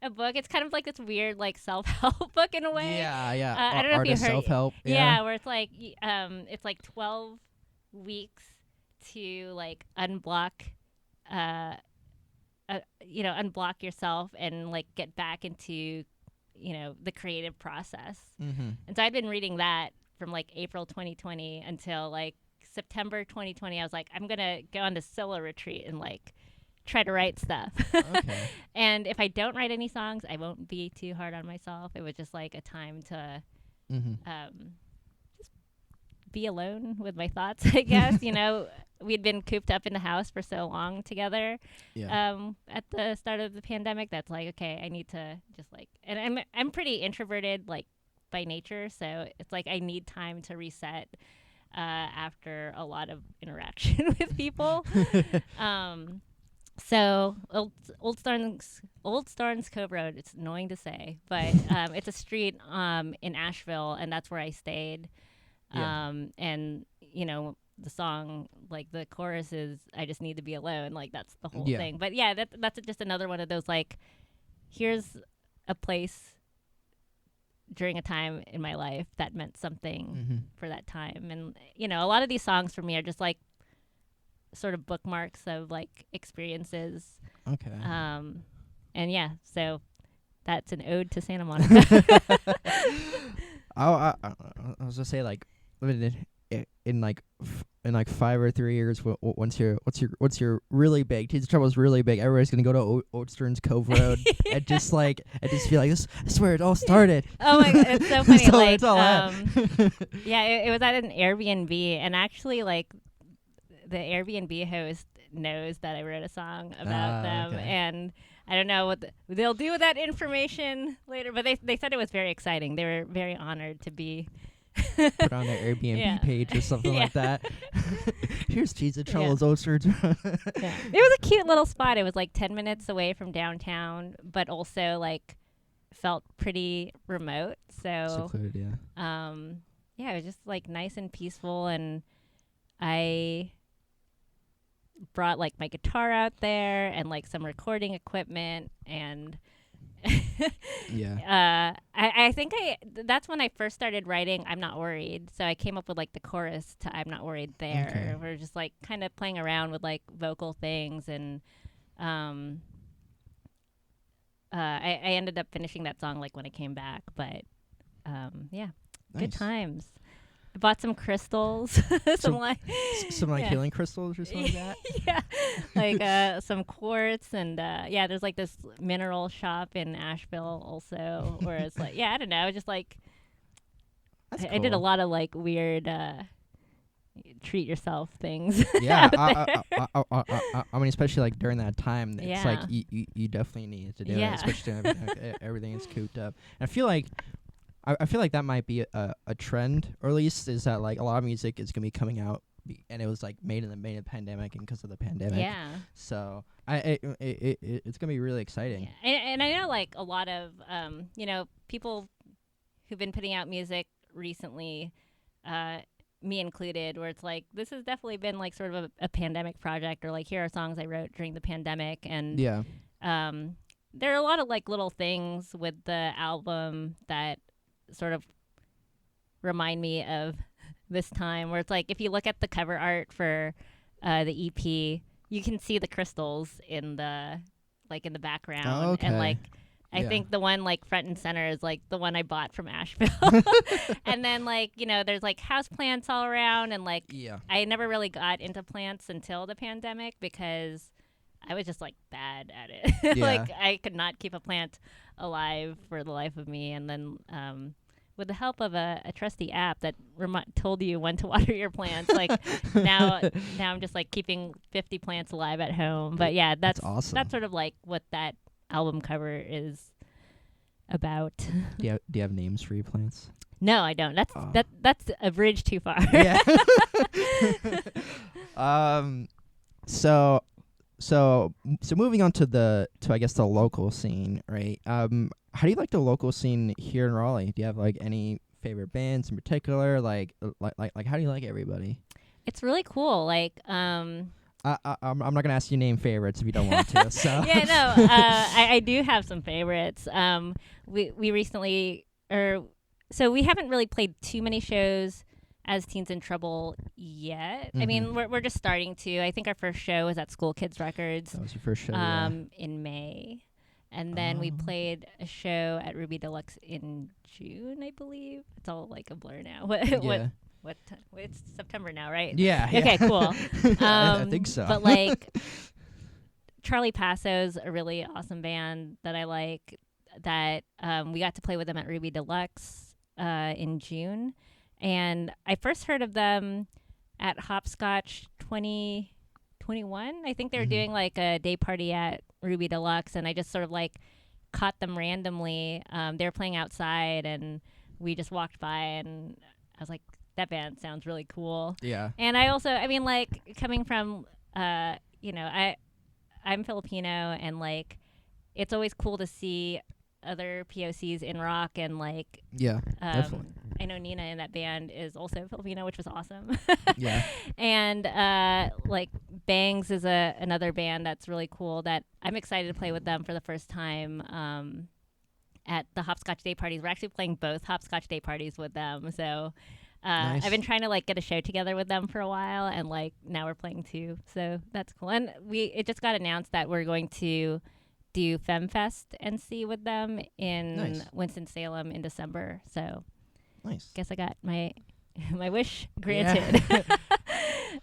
a book. It's kind of like this weird like self-help book in a way. I don't know if you heard self-help. where it's like 12 weeks to like unblock unblock yourself and like get back into, you know, the creative process. And so I've been reading that from like April 2020 until like September 2020. I was like, I'm gonna go on this solo retreat and like try to write stuff. And if I don't write any songs, I won't be too hard on myself. It was just like a time to just be alone with my thoughts, I guess. You know, we'd been cooped up in the house for so long together at the start of the pandemic. That's like, okay, I need to just like, and I'm pretty introverted like by nature, so it's like I need time to reset after a lot of interaction with people. So Old Starnes Cove Road, it's annoying to say, but it's a street in Asheville, and that's where I stayed. And you know, the song, like the chorus is, I just need to be alone. Like that's the whole thing. But yeah, that's just another one of those, like, here's a place during a time in my life that meant something for that time. And, you know, a lot of these songs for me are just like sort of bookmarks of like experiences. And yeah, so that's an ode to Santa Monica. I was gonna say, like, in like 5 or 3 years, once you're really big, Teens in Trouble is really big, everybody's gonna go to Old Stearns Cove Road and just feel like this is where it all started. Oh my god, it's so funny. It's all yeah, it was at an Airbnb, and actually like the Airbnb host knows that I wrote a song about them, and I don't know what they'll do with that information later, but they said it was very exciting. They were very honored to be put on their Airbnb page or something like that. Here's Teens in Trouble's Old Stearns. It was a cute little spot. It was like 10 minutes away from downtown, but also like felt pretty remote. So secluded, it was just like nice and peaceful, and I brought like my guitar out there and like some recording equipment, and I think that's when I first started writing I'm Not Worried. So I came up with like the chorus to I'm Not Worried there. We're just like kind of playing around with like vocal things, and I ended up finishing that song like when I came back, but nice. Good times. I bought some crystals, some healing crystals or something like that. Like some quartz, and there's like this mineral shop in Asheville also, where it's like, I don't know, just like I did a lot of like weird treat yourself things. I mean, especially like during that time, it's like you definitely need to do it, especially everything is cooped up. And I feel like that might be a trend, or at least is that like a lot of music is gonna be coming out, and it was like made in the pandemic and because of the pandemic. Yeah. So it's gonna be really exciting. Yeah. And I know like a lot of you know, people who've been putting out music recently, me included, where it's like this has definitely been like sort of a pandemic project, or like here are songs I wrote during the pandemic, and there are a lot of like little things with the album that sort of remind me of this time, where it's like if you look at the cover art for the EP, you can see the crystals in the background. And like I think the one like front and center is like the one I bought from Asheville. And then like, you know, there's like house plants all around, and like I never really got into plants until the pandemic because I was just like bad at it. Like I could not keep a plant alive for the life of me. And then with the help of a trusty app that told you when to water your plants, like now I'm just like keeping 50 plants alive at home. But yeah, that's awesome. That's sort of like what that album cover is about. Do you have names for your plants? No, I don't. That's a bridge too far. So moving on to I guess the local scene, right? How do you like the local scene here in Raleigh? Do you have like any favorite bands in particular? Like how do you like everybody? It's really cool. Like, I'm not gonna ask you name favorites if you don't want to. So yeah, no, I do have some favorites. We recently, so we haven't really played too many shows as Teens in Trouble yet. I mean, we're just starting to. I think our first show was at School Kids Records. That was your first show, yeah. In May. And then we played a show at Ruby Deluxe in June, I believe. It's all like a blur now. What it's September now, right? Yeah. Okay, cool. I think so. But like Charlie Passo's a really awesome band that I like, that we got to play with them at Ruby Deluxe in June. And I first heard of them at Hopscotch 2021. I think they were doing like a day party at Ruby Deluxe, and I just sort of like caught them randomly. They were playing outside, and we just walked by, and I was like, that band sounds really cool. Yeah. And I also, I mean, like coming from, I'm Filipino, and like it's always cool to see other POCs in rock, and like definitely. I know Nina in that band is also Filipino, which was awesome. Yeah. And like Bangs is another band that's really cool that I'm excited to play with them for the first time at the Hopscotch Day Parties. We're actually playing both Hopscotch Day Parties with them. So nice. I've been trying to like get a show together with them for a while, and like now we're playing two. So that's cool. And it just got announced that we're going to do FemFest NC with them in Winston-Salem in December. So nice. Guess I got my wish granted.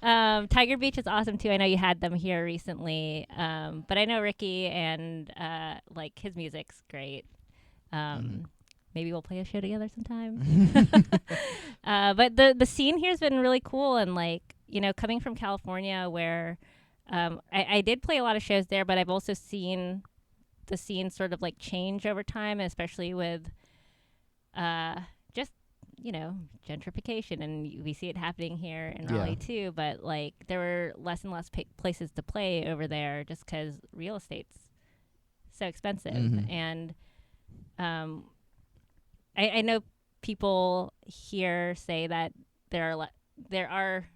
Yeah. Tiger Beach is awesome too. I know you had them here recently, but I know Ricky, and like his music's great. Maybe we'll play a show together sometime. But the scene here has been really cool, and like coming from California, where I did play a lot of shows there, but I've also seen the scene sort of like change over time, especially with just gentrification, and we see it happening here in Raleigh too. But like there were less and less places to play over there just because real estate's so expensive. And I know people here say that there are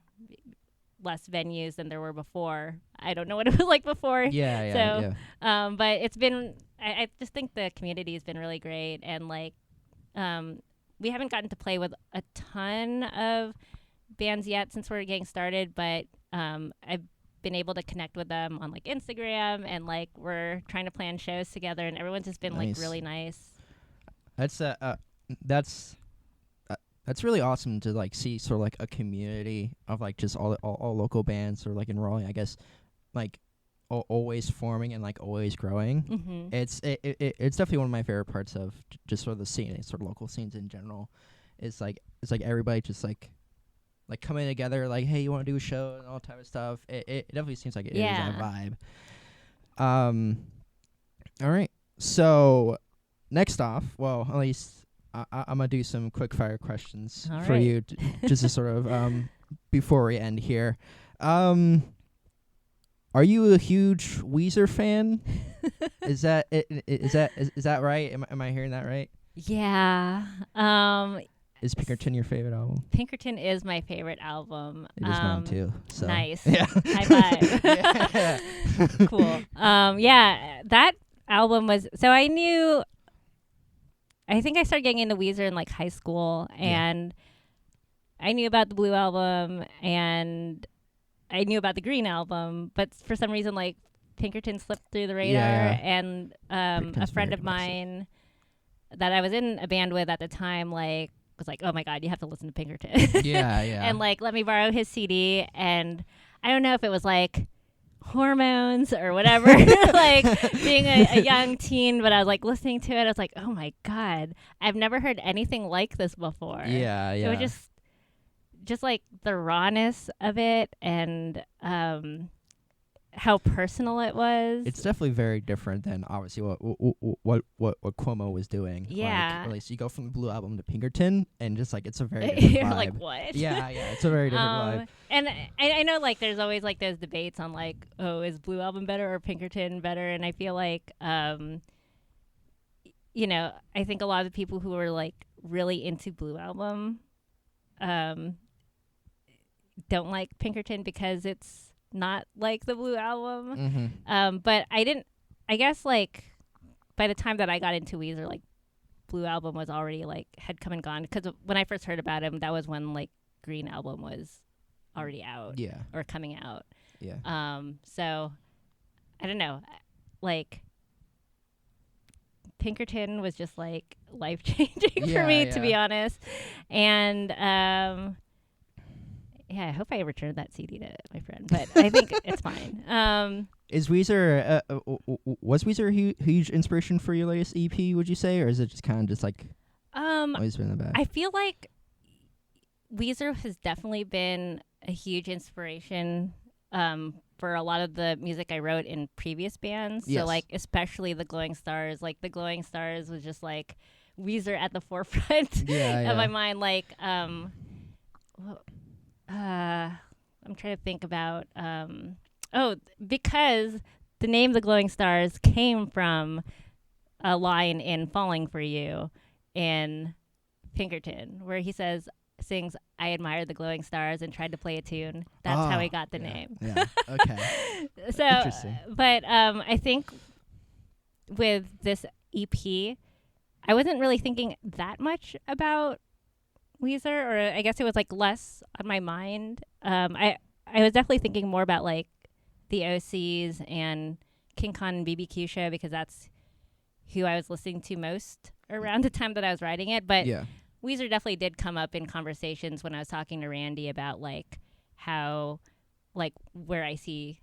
less venues than there were before. I don't know what it was like before. But it's been, I just think the community has been really great, and like we haven't gotten to play with a ton of bands yet since we're getting started, but I've been able to connect with them on like Instagram, and like we're trying to plan shows together, and everyone's just been like really nice. That's really awesome to like see sort of like a community of like just all local bands, or like in Raleigh, I guess, like always forming and like always growing. It's definitely one of my favorite parts of just sort of the scene, sort of local scenes in general. It's like everybody just like coming together, like, hey, you want to do a show and all type of stuff. It definitely seems like it is that vibe. All right, so next off, well, at least I'm gonna do some quick fire questions for you, just to sort of before we end here. Are you a huge Weezer fan? Is that right? Am I hearing that right? Yeah. Is Pinkerton your favorite album? Pinkerton is my favorite album. It is mine too. So. Nice. Yeah. High five. Cool. Yeah, that album was, so I think I started getting into Weezer in like high school, and I knew about the Blue album, and I knew about the Green album, but for some reason like Pinkerton slipped through the radar. And a friend of mine that I was in a band with at the time like was like, oh my God, you have to listen to Pinkerton. And like let me borrow his CD, and I don't know if it was like hormones or whatever, like being a young teen, but I was like listening to it, I was like, oh my God, I've never heard anything like this before. It was just like the rawness of it, and how personal it was. It's definitely very different than obviously what Cuomo was doing. Yeah. Like, at least you go from the Blue Album to Pinkerton, and just like it's a very different You're vibe. like, what? Yeah, it's a very different vibe. And I know like there's always like those debates on like, oh, is Blue Album better or Pinkerton better? And I feel like, you know, I think a lot of the people who are like really into Blue Album, don't like Pinkerton because it's not like the Blue Album. Mm-hmm. But I guess like by the time that I got into Weezer, like Blue Album was already like had come and gone, because when I first heard about him, that was when like Green Album was already out. Yeah. Or coming out. Yeah. So I don't know, like Pinkerton was just like life changing for me, to be honest. And yeah, I hope I returned that CD to my friend, but I think it's fine. Is Weezer was Weezer a huge inspiration for your latest EP? Would you say, or is it just kind of just like always been in the back? I feel like Weezer has definitely been a huge inspiration for a lot of the music I wrote in previous bands. Yes. So like especially the Glowing Stars. Like the Glowing Stars was just like Weezer at the forefront of my mind. Like I'm trying to think about because the name The Glowing Stars came from a line in Falling for You in Pinkerton, where he sings, I admired the glowing stars and tried to play a tune. That's how he got the name. Yeah. Okay. So, interesting. But I think with this EP, I wasn't really thinking that much about Weezer, or I guess it was like less on my mind. I was definitely thinking more about like the OCs and King Khan and BBQ Show, because that's who I was listening to most around the time that I was writing it. But Weezer definitely did come up in conversations when I was talking to Randy about like how, like where I see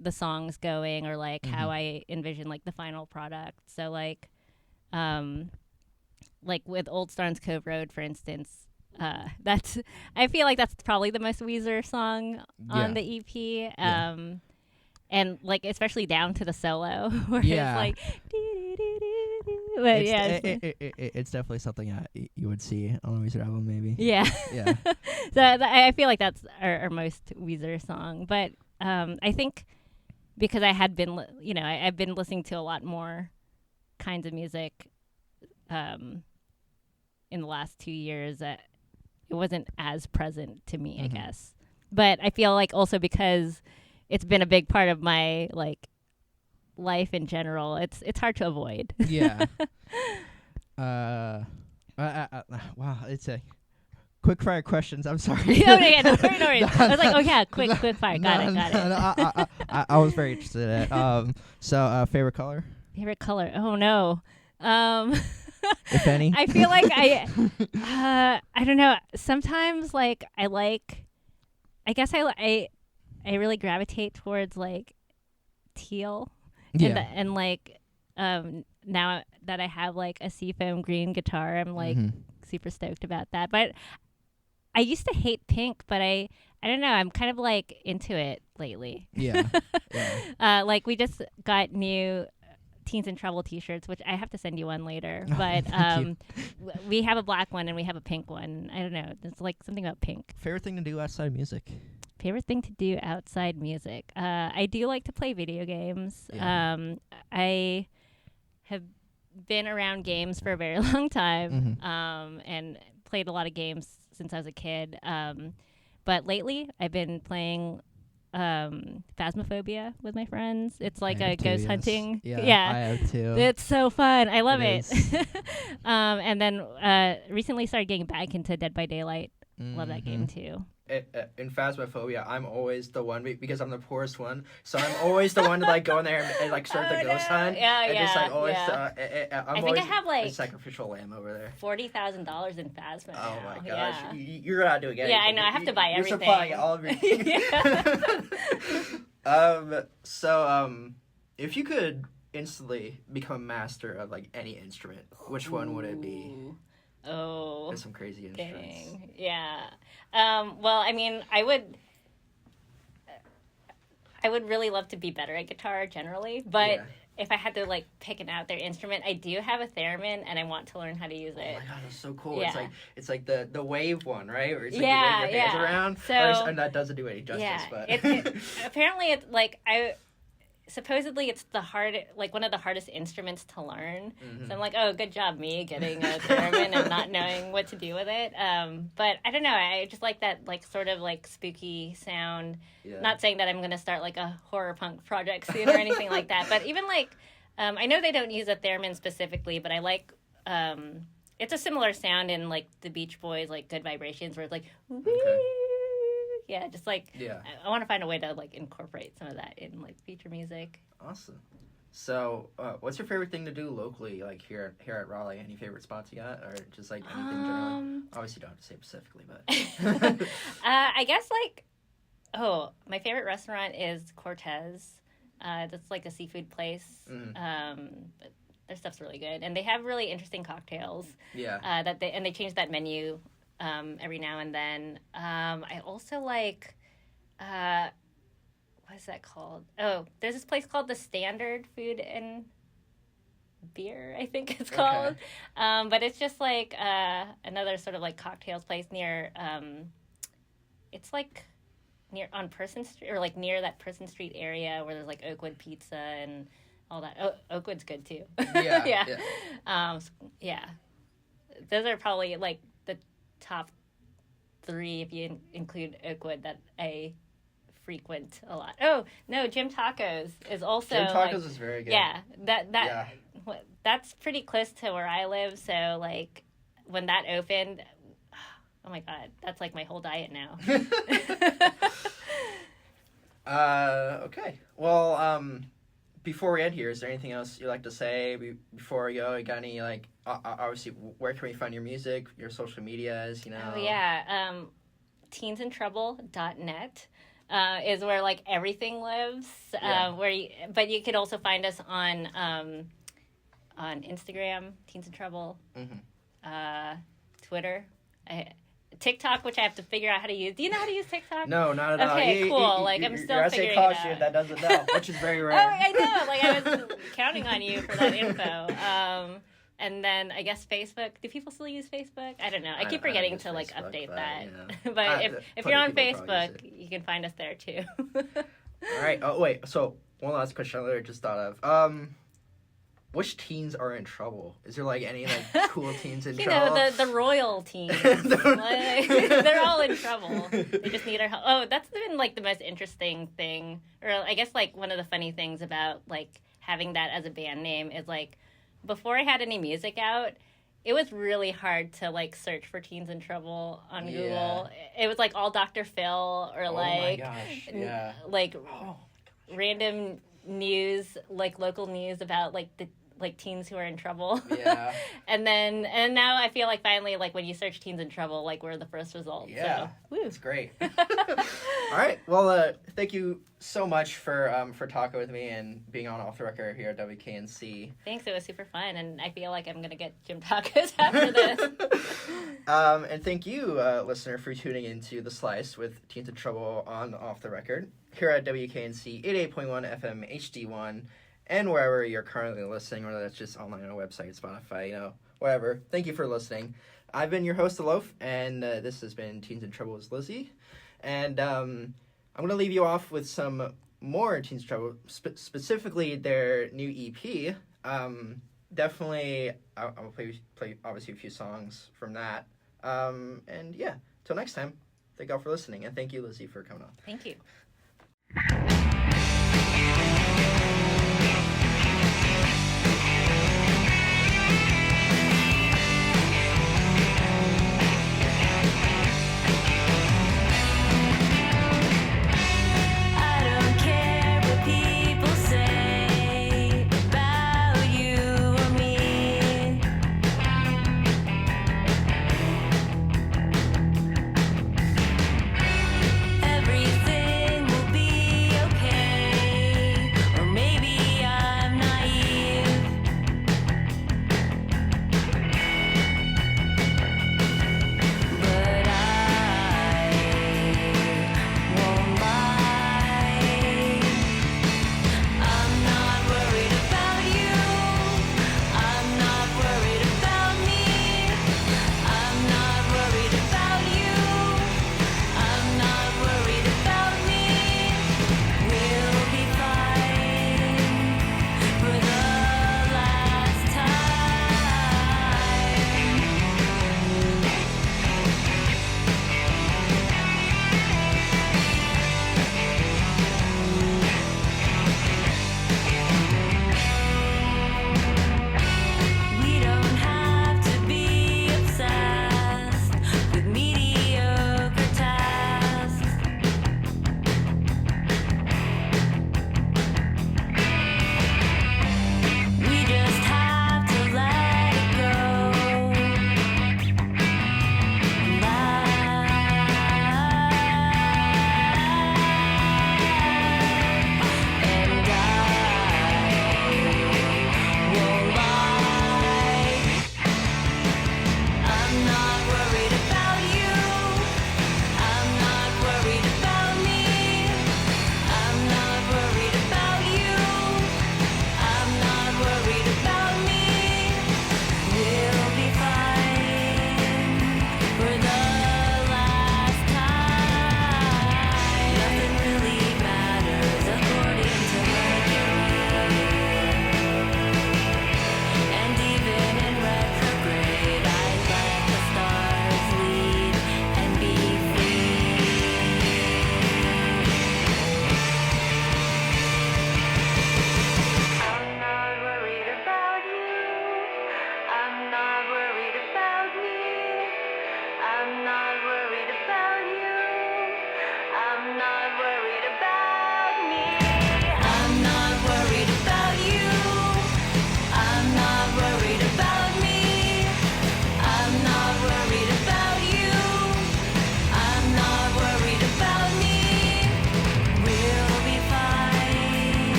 the songs going, or like how I envision like the final product. So like with Old Starnes Cove Road, for instance, I feel like that's probably the most Weezer song on the EP. And like especially down to the solo where it's like but it's definitely something you would see on a Weezer album, maybe. Yeah. So I feel like that's our most Weezer song. But I think because I had been I've been listening to a lot more kinds of music in the last 2 years, that it wasn't as present to me, I guess. But I feel like also because it's been a big part of my like life in general, it's hard to avoid. Yeah. Wow, it's a quick fire questions. I'm sorry. No worries. I was like, oh yeah, quick fire. Got it. I was very interested in it. So favorite color? Favorite color? Oh no. If any. I feel like I don't know. Sometimes like I guess I really gravitate towards like teal. Yeah. And like now that I have like a seafoam green guitar, I'm like super stoked about that. But I used to hate pink, but I don't know, I'm kind of like into it lately. Yeah. Like we just got new Teens in Trouble t-shirts, which I have to send you one later. But we have a black one and we have a pink one. I don't know, there's like something about pink. Favorite thing to do outside music? Favorite thing to do outside music? I do like to play video games. Yeah. I have been around games for a very long time, and played a lot of games since I was a kid. But lately, I've been playing Phasmophobia with my friends. It's like a ghost hunting. Yeah, I have too. It's so fun. I love it. And then recently started getting back into Dead by Daylight. Love that game too. In Phasmophobia, I'm always the one, because I'm the poorest one, so I'm always the one to like go in there and like start the ghost hunt. Just like always, I think I have like sacrificial lamb over there. $40,000 in Phasmo. Oh my gosh, you're not doing anything. Yeah, I know. I have to buy everything. You're supplying all of your. So if you could instantly become a master of like any instrument, which one would it be? Oh, there's some crazy instruments. Dang. Yeah. Well, I mean, I I would really love to be better at guitar generally, but if I had to like pick an out there instrument, I do have a theremin and I want to learn how to use it. Oh my god, that's so cool! Yeah. It's like the wave one, right? Where it's like you wave your hands around. So, and that doesn't do any justice, but apparently it's like supposedly it's one of the hardest instruments to learn. Mm-hmm. So I'm like, oh, good job me getting a theremin and not knowing what to do with it. But I don't know, I just like that like sort of like spooky sound. Yeah. Not saying that I'm going to start like a horror punk project soon or anything like that, but even like I know they don't use a theremin specifically, but I like it's a similar sound in like the Beach Boys, like Good Vibrations, where it's like yeah, just like I want to find a way to like incorporate some of that in like future music. Awesome. So, what's your favorite thing to do locally, like here at Raleigh? Any favorite spots you got, or just like anything generally? Obviously, you don't have to say specifically, but I guess like my favorite restaurant is Cortez. That's like a seafood place. Mm-hmm. Their stuff's really good, and they have really interesting cocktails. Yeah. They change that menu every now and then. I also like, what is that called? Oh, there's this place called the Standard Food and Beer, I think it's called. Okay. But it's just like another sort of like cocktails place near, it's like near on Person Street, or like near that Person Street area where there's like Oakwood Pizza and all that. Oh, Oakwood's good too. Yeah. Those are probably like top 3 if you include Oakwood that I frequent a lot. Oh no, Jim Tacos is also. Jim Tacos is very good. Yeah, that's pretty close to where I live. So like when that opened, oh my god, that's like my whole diet now. Okay. Well, before we end here, is there anything else you'd like to say before we go? You got any, like, obviously, where can we find your music, your social medias, you know? Oh, yeah. TeensinTrouble.net is where, like, everything lives. But you could also find us on Instagram, Teens in Trouble, Twitter, TikTok, which I have to figure out how to use. Do you know how to use TikTok? No, not at all. Okay, cool. Like, I'm still figuring it out. That doesn't know, which is very rare. Oh, I know. Like, I was counting on you for that info. And then, I guess Facebook. Do people still use Facebook? I don't know. I keep forgetting to, like, Facebook, update that. You know. But if you're on Facebook, you can find us there, too. All right. Oh, wait. So, one last question I just thought of. Which teens are in trouble? Is there, like, any, like, cool teens in trouble? You know, the royal teens. Like, they're all in trouble. They just need our help. Oh, that's been, like, the most interesting thing. Or, I guess, like, one of the funny things about, like, having that as a band name is, like, before I had any music out, it was really hard to, like, search for Teens in Trouble on Google. It was, like, all Dr. Phil or, like... Oh, my gosh, like, random news, like, local news about, like, the... like teens who are in trouble. Yeah. and now I feel like finally, like, when you search Teens in Trouble, like, we're the first result. Yeah. So, it's great. All right. Well, thank you so much for talking with me and being on Off the Record here at WKNC. Thanks. It was super fun, and I feel like I'm going to get Jim Tacos after this. And thank you, listener, for tuning into The Slice with Teens in Trouble on Off the Record here at WKNC 88.1 FM HD1. And wherever you're currently listening, whether that's just online on our website, Spotify, you know, whatever. Thank you for listening. I've been your host, Loaf, and this has been Teens in Trouble with Lizzie. And I'm going to leave you off with some more Teens in Trouble, specifically their new EP. Definitely, I'll play obviously a few songs from that. And yeah, till next time, thank y'all for listening. And thank you, Lizzie, for coming on. Thank you.